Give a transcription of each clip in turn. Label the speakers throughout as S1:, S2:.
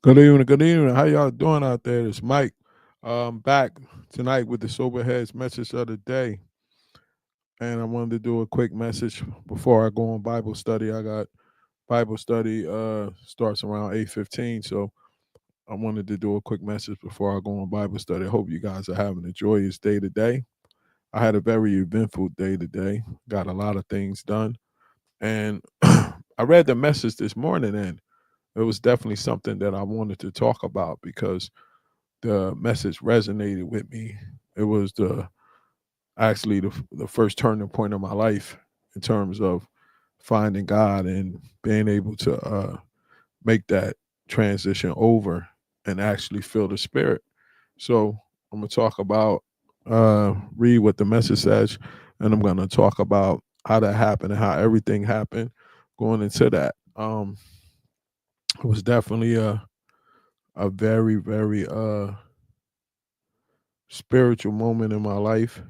S1: Good evening, good evening. How y'all doing out there? It's Mike. Back tonight with the Soberheadz message of the day. And I wanted to do a quick message before I go on Bible study. I got Bible study starts around 8:15. So I wanted to do a quick message before I go on Bible study. I hope you guys are having a joyous day today. I had a very eventful day today. Got a lot of things done. And I read the message this morning, and it was definitely something that I wanted to talk about because the message resonated with me. It was the first turning point of my life in terms of finding God and being able to make that transition over and actually feel the Spirit. So I'm gonna talk about read what the message says, and I'm gonna talk about how that happened and how everything happened going into that. It was definitely a very very spiritual moment in my life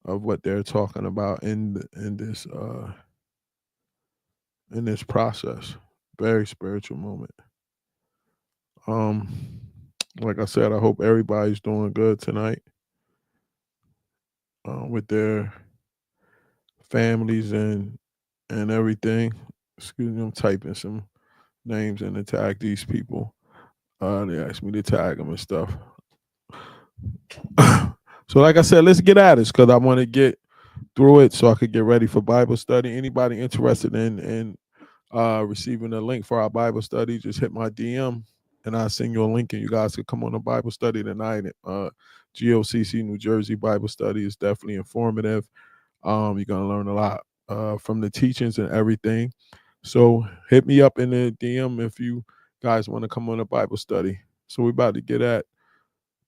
S1: of what they're talking about in this process. Very spiritual moment. Um, like I said, I hope everybody's doing good tonight with their families and everything. Excuse me, I'm typing some names and to tag these people. They asked me to tag them and stuff. So, like I said, let's get at it because I want to get through it so I could get ready for Bible study. Anybody interested in receiving a link for our Bible study, just hit my DM and I'll send you a link and you guys could come on a Bible study tonight. GOCC New Jersey Bible study is definitely informative. You're going to learn a lot from the teachings and everything. So hit me up in the DM if you guys want to come on a Bible study. So we're about to get at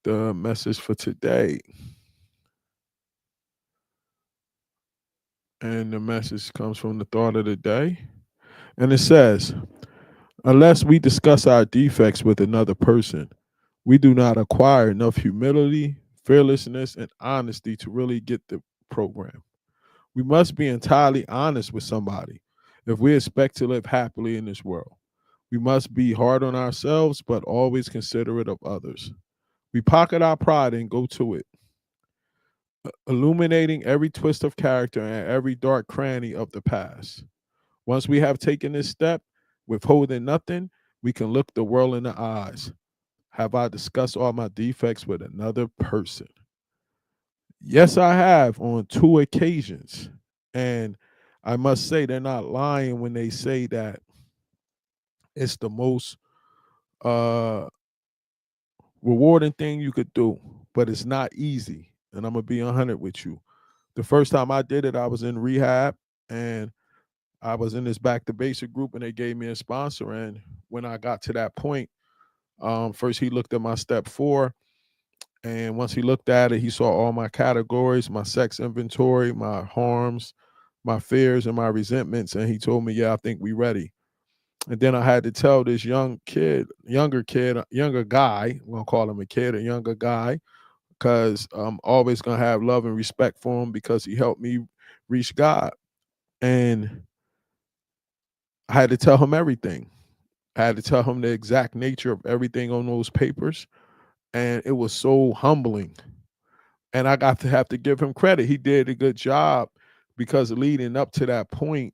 S1: the message for today. And the message comes from the thought of the day. And it says, unless we discuss our defects with another person, we do not acquire enough humility, fearlessness, and honesty to really get the program. We must be entirely honest with somebody if we expect to live happily in this world. We must be hard on ourselves, but always considerate of others. We pocket our pride and go to it, illuminating every twist of character and every dark cranny of the past. Once we have taken this step, withholding nothing, we can look the world in the eyes. Have I discussed all my defects with another person? Yes, I have on two occasions. And I must say, they're not lying when they say that it's the most uh, rewarding thing you could do, but it's not easy. And I'm going to be 100 with you. The first time I did it, I was in rehab and I was in this back to basic group and they gave me a sponsor. And when I got to that point, first he looked at my step 4. And once he looked at it, he saw all my categories, my sex inventory, my harms, my fears, and my resentments. And he told me, yeah, I think we ready. And then I had to tell this younger guy, we're going to call him a kid, a younger guy, because I'm always going to have love and respect for him because he helped me reach God. And I had to tell him everything. I had to tell him the exact nature of everything on those papers. And it was so humbling, and I got to have to give him credit. He did a good job because leading up to that point,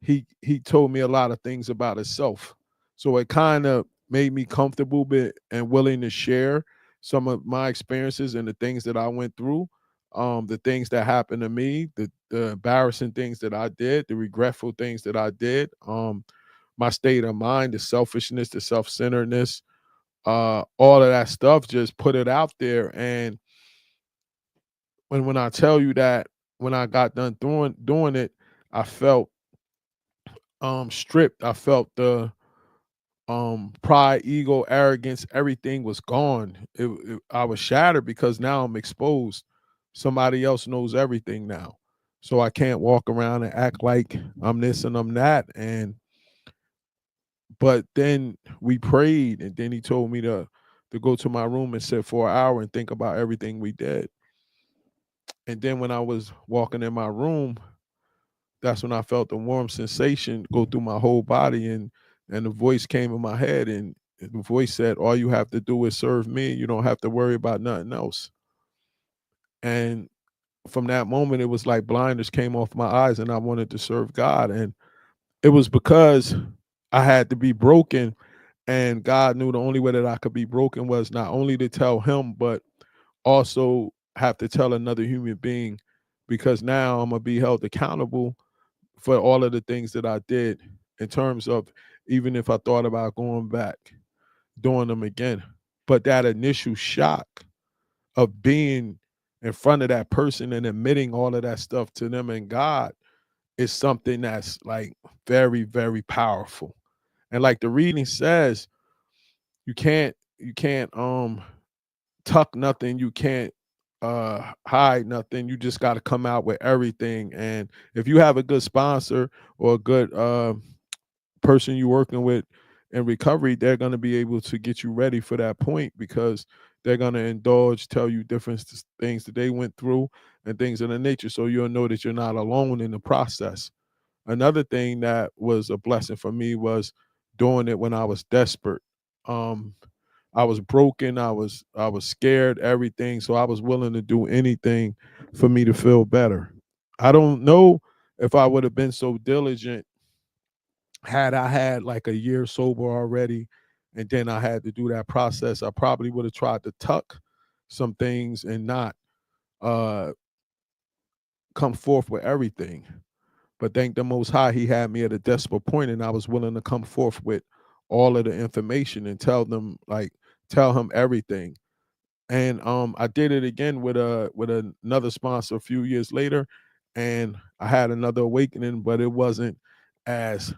S1: he told me a lot of things about himself. So it kind of made me comfortable and willing to share some of my experiences and the things that I went through, the things that happened to me, the embarrassing things that I did, the regretful things that I did, my state of mind, the selfishness, the self-centeredness, all of that stuff. Just put it out there, and when I tell you that when I got done doing it, I felt stripped. I felt the pride, ego, arrogance, everything was gone. I was shattered because now I'm exposed. Somebody else knows everything now. So I can't walk around and act like I'm this and I'm that. And but then we prayed and then he told me to go to my room and sit for an hour and think about everything we did. And then when I was walking in my room, that's when I felt the warm sensation go through my whole body, and the voice came in my head, and The voice said, all you have to do is serve me. You don't have to worry about nothing else. And from that moment, it was like blinders came off my eyes and I wanted to serve God. And it was because I had to be broken. And God knew the only way that I could be broken was not only to tell him, but also have to tell another human being, because now I'm going to be held accountable for all of the things that I did, in terms of even if I thought about going back, doing them again. But that initial shock of being in front of that person and admitting all of that stuff to them and God is something that's like very, very powerful. And like the reading says, you can't tuck nothing, you can't hide nothing. You just got to come out with everything. And if you have a good sponsor or a good person you're working with in recovery, they're going to be able to get you ready for that point, because they're going to indulge, tell you different things that they went through and things of the nature, so you'll know that you're not alone in the process. Another thing that was a blessing for me was doing it when I was desperate. um I was broken, I was scared, everything, so I was willing to do anything for me to feel better. I don't know if I would have been so diligent had I had like a year sober already, and then I had to do that process. I probably would have tried to tuck some things and not uh come forth with everything. But thank the Most High, He had me at a desperate point, and I was willing to come forth with all of the information and tell them, like, tell him everything. And I did it again with another sponsor a few years later, and I had another awakening, but it wasn't as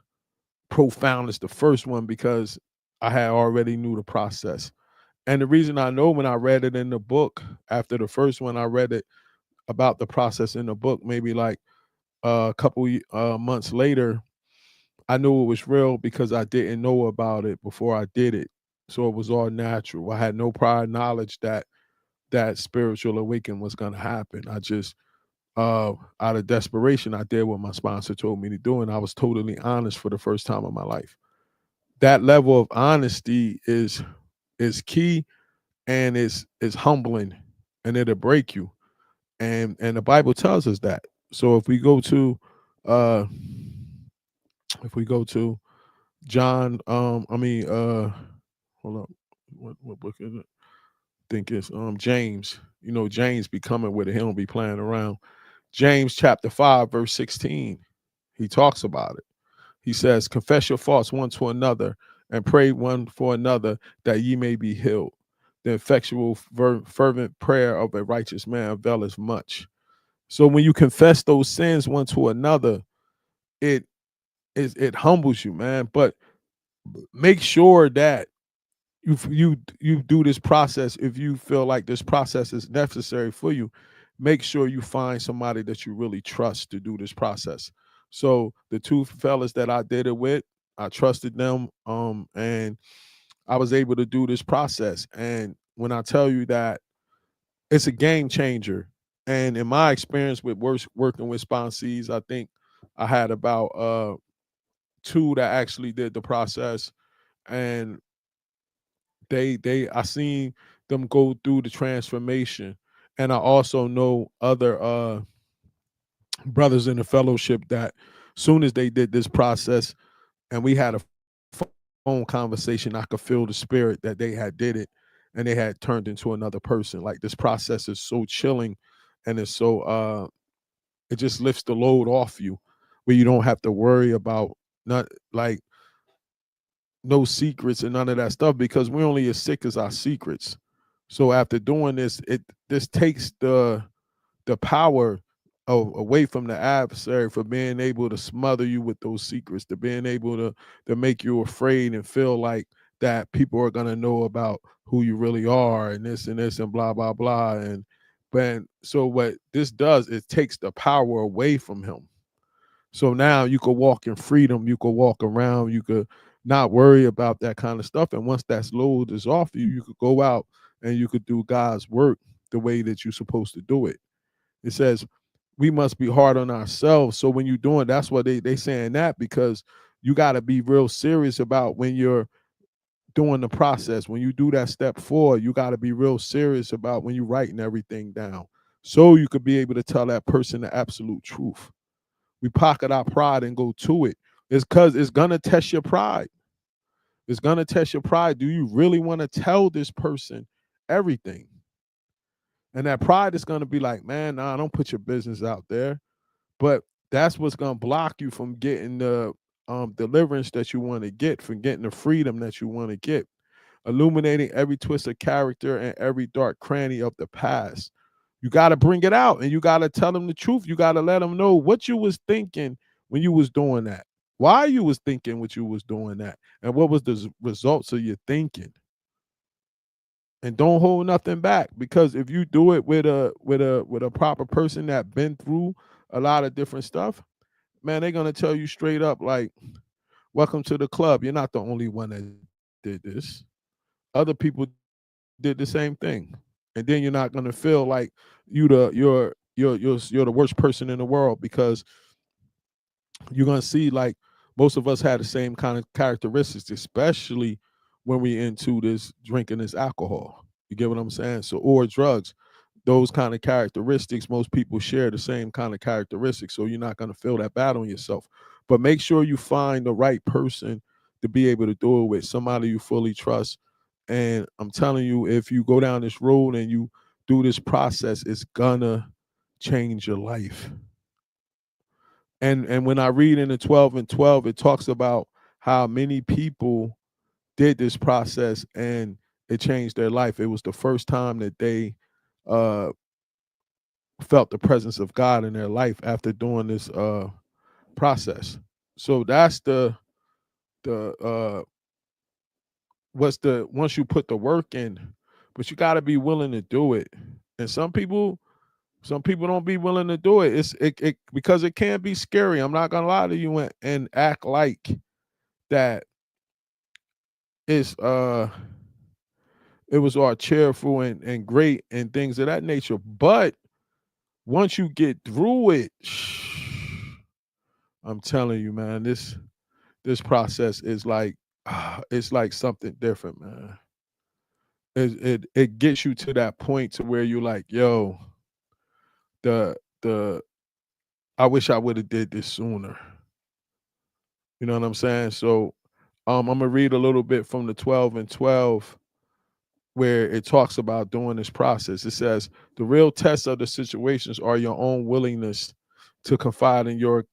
S1: profound as the first one, because I had already knew the process. And the reason I know, when I read it in the book after the first one, I read it about the process in the book maybe like a couple months later. I knew it was real because I didn't know about it before I did it. So it was all natural. I had no prior knowledge that that spiritual awakening was going to happen. I just, out of desperation, I did what my sponsor told me to do, and I was totally honest for the first time in my life. That level of honesty is key, and is humbling, and it'll break you. And the Bible tells us that. So uh if we go to John, hold up, what book is it? I think it's James. You know, James be coming with it. He don't be playing around. James chapter 5, verse 16. He talks about it. He says, confess your faults one to another and pray one for another that ye may be healed. The effectual fervent prayer of a righteous man availeth much. So when you confess those sins one to another, it it humbles you, man. But make sure that you do this process. If you feel like this process is necessary for you, make sure you find somebody that you really trust to do this process. So the two fellas that I did it with, I trusted them, and I was able to do this process. And when I tell you that it's a game changer, and in my experience with working with sponsees, I think I had about two that actually did the process, and they I seen them go through the transformation. And I also know other brothers in the fellowship that soon as they did this process and we had a phone conversation, I could feel the spirit that they had did it, and they had turned into another person. Like, this process is so chilling, and it's so it just lifts the load off you, where you don't have to worry about, not like, no secrets and none of that stuff, because we're only as sick as our secrets. So after doing this, this takes the power away from the adversary, for being able to smother you with those secrets, to being able to make you afraid and feel like that people are gonna know about who you really are, and this and blah blah blah. And but so what this does, it takes the power away from him. So now you could walk in freedom, you could walk around, you could not worry about that kind of stuff. And once that load is off you, you could go out and you could do God's work the way that you're supposed to do it. It says we must be hard on ourselves. So when you're doing, that's what they saying that, because you got to be real serious about when you're during the process. When you do that step 4, you got to be real serious about when you're writing everything down, so you could be able to tell that person the absolute truth. We pocket our pride and go to it. It's because it's gonna test your pride. It's gonna test your pride. Do you really want to tell this person everything? And that pride is gonna be like, man, nah, don't put your business out there. But that's what's gonna block you from getting the deliverance that you want to get, from getting the freedom that you want to get. Illuminating every twist of character and every dark cranny of the past. You got to bring it out, and you got to tell them the truth. You got to let them know what you was thinking when you was doing that, why you was thinking what you was doing that, and what was the results of your thinking. And don't hold nothing back, because if you do it with a proper person that been through a lot of different stuff, man, they're gonna tell you straight up like, welcome to the club. You're not the only one that did this. Other people did the same thing. And then you're not gonna feel like you're the worst person in the world, because you're gonna see like most of us had the same kind of characteristics, especially when we into this drinking this alcohol. You get what I'm saying? So, or drugs, those kind of characteristics, most people share the same kind of characteristics. So you're not gonna feel that bad on yourself. But make sure you find the right person to be able to do it with, somebody you fully trust. And I'm telling you, if you go down this road and you do this process, it's gonna change your life. And when I read in the 12 and 12, it talks about how many people did this process and it changed their life. It was the first time that they uh, felt the presence of God in their life after doing this process. So that's the what's the once you put the work in, but you got to be willing to do it. And some people don't be willing to do it. It because it can be scary. I'm not gonna lie to you, and act like that it's it was all cheerful and great and things of that nature. But once you get through it, I'm telling you, man, this process is like it's like something different, man. It gets you to that point to where you're like, yo, the I wish I would have did this sooner. You know what I'm saying? So I'm gonna read a little bit from the 12 and 12 where it talks about doing this process. It says the real test of the situations are your own willingness to confide in your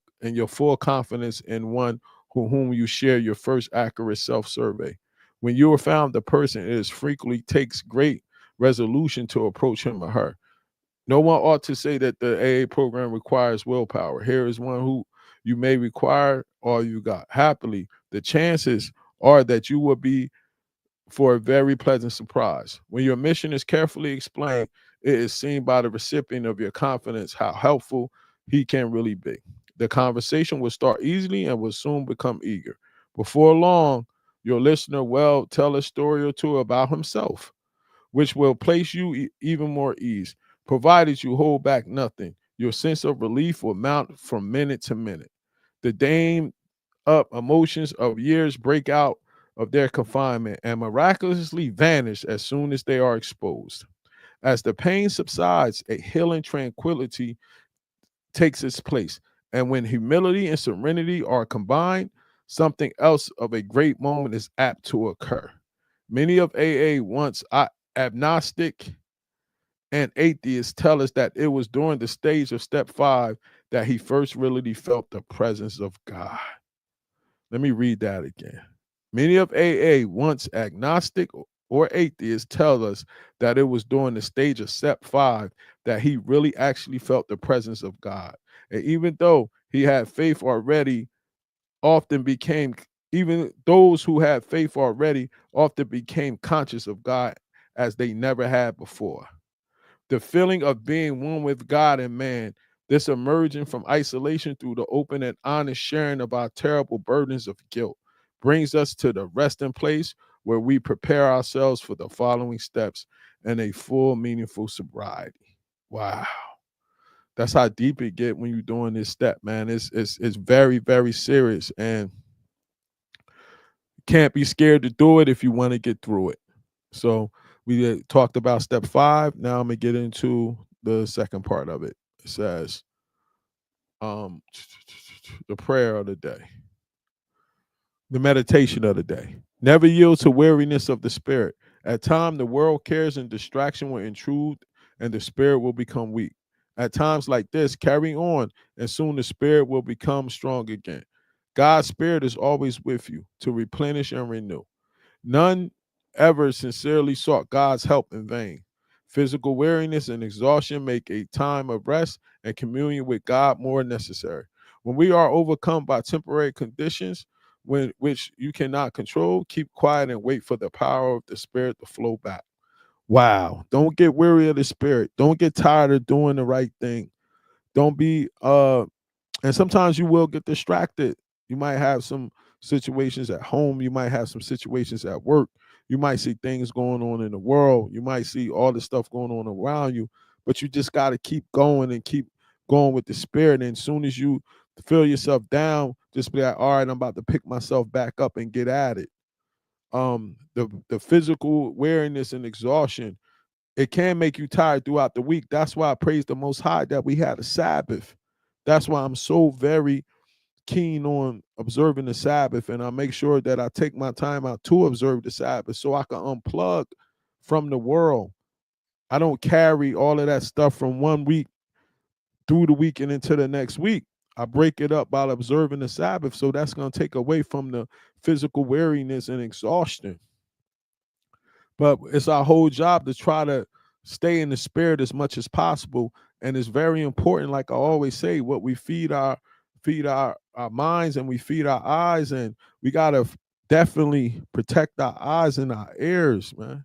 S1: full confidence in one whom you share your first accurate self-survey. When you are found the person, it is frequently takes great resolution to approach him or her. No one ought to say that the AA program requires willpower. Here is one who you may require all you got. Happily, the chances are that you will be for a very pleasant surprise. When your mission is carefully explained, it is seen by the recipient of your confidence how helpful he can really be. The conversation will start easily and will soon become eager. Before long, your listener will tell a story or two about himself, which will place you even more ease, provided you hold back nothing. Your sense of relief will mount from minute to minute. The dame up emotions of years break out of their confinement and miraculously vanish as soon as they are exposed. As the pain subsides, a healing tranquility takes its place. And when humility and serenity are combined, something else of a great moment is apt to occur. Many of AA once agnostic and atheists tell us that it was during the stage of step 5 that he first really felt the presence of God. Let me read that again. Many of AA, once agnostic or atheists, tell us that it was during the stage of step 5 that he really actually felt the presence of God. And even though he had faith already, often became, even those who had faith already often became conscious of God as they never had before. The feeling of being one with God and man, this emerging from isolation through the open and honest sharing of our terrible burdens of guilt, brings us to the resting place where we prepare ourselves for the following steps and a full, meaningful sobriety. Wow. That's how deep it get when you're doing this step, man. It's very, very serious. And can't be scared to do it if you want to get through it. So we talked about step 5. Now I'm gonna get into the second part of it. It says, um, the prayer of the day, the meditation of the day. Never yield to weariness of the spirit. At times, the world cares and distraction will intrude, and the spirit will become weak. At times like this, carry on, and soon the spirit will become strong again. God's spirit is always with you to replenish and renew. None ever sincerely sought God's help in vain. Physical weariness and exhaustion make a time of rest and communion with God more necessary. When we are overcome by temporary conditions, which you cannot control, keep quiet and wait for the power of the Spirit to flow back. Wow. Don't get weary of the Spirit. Don't get tired of doing the right thing. Don't be and sometimes you will get distracted. You might have some situations at home, you might have some situations at work, you might see things going on in the world, you might see all the stuff going on around you, but you just got to keep going and keep going with the spirit. And as soon as you feel yourself down, just be like, all right, I'm about to pick myself back up and get at it. The physical weariness and exhaustion, it can make you tired throughout the week. That's why I praise the Most High that we had a Sabbath. That's why I'm so very keen on observing the Sabbath, and I make sure that I take my time out to observe the Sabbath so I can unplug from the world. I don't carry all of that stuff from one week through the week and into the next week. I break it up by observing the Sabbath, so that's going to take away from the physical weariness and exhaustion. But it's our whole job to try to stay in the spirit as much as possible. And it's very important, like I always say, what we feed our minds and we feed our eyes, and we gotta definitely protect our eyes and our ears, man.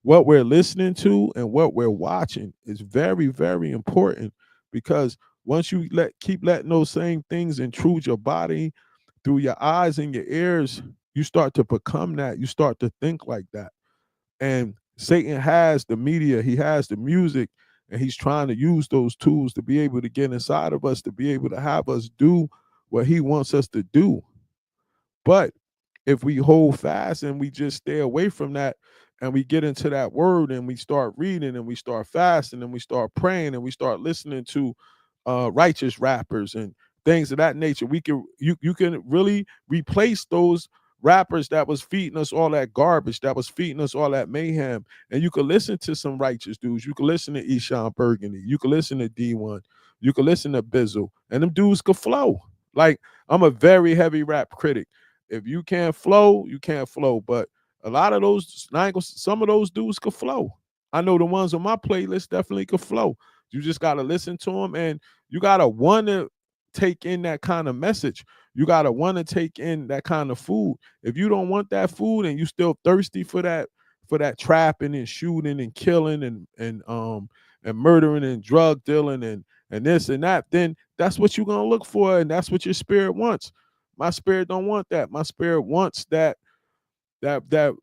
S1: What we're listening to and what we're watching is very, very important, because once you keep letting those same things intrude your body through your eyes and your ears, you start to become that. You start to think like that. And Satan has the media, he has the music, and he's trying to use those tools to be able to get inside of us, to be able to have us do what he wants us to do. But if we hold fast and we just stay away from that, and we get into that word and we start reading and we start fasting and we start praying and we start listening to righteous rappers and things of that nature, you can really replace those rappers that was feeding us all that garbage, that was feeding us all that mayhem. And you could listen to some righteous dudes. You could listen to Eshawn Burgundy. You could listen to D1. You could listen to Bizzle. And them dudes could flow. Like, I'm a very heavy rap critic. If you can't flow, you can't flow. But a lot of those, some of those dudes could flow. I know the ones on my playlist definitely could flow. You just got to listen to them, and you got to want to take in that kind of message. You got to want to take in that kind of food. If you don't want that food and you still thirsty for that trapping and shooting and killing and murdering and drug dealing and this and that, then that's what you're going to look for, and that's what your spirit wants. My spirit don't want that. My spirit wants that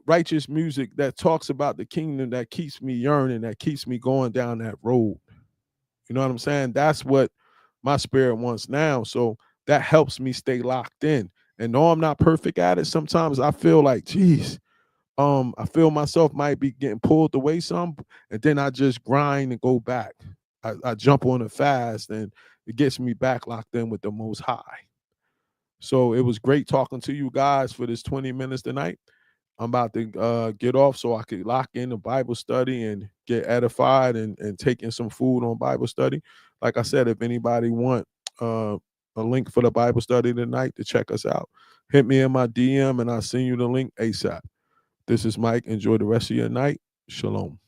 S1: righteous music that talks about the kingdom, that keeps me yearning, that keeps me going down that road. You know what I'm saying? That's what my spirit wants now. So that helps me stay locked in. And though I'm not perfect at it, sometimes I feel like, geez, I feel myself might be getting pulled away some, and then I just grind and go back. I jump on a fast, and it gets me back locked in with the Most High. So it was great talking to you guys for this 20 minutes tonight. I'm about to get off so I could lock in the Bible study and get edified and take in some food on Bible study. Like I said, if anybody want a link for the Bible study tonight to check us out, hit me in my DM and I'll send you the link ASAP. This is Mike. Enjoy the rest of your night. Shalom.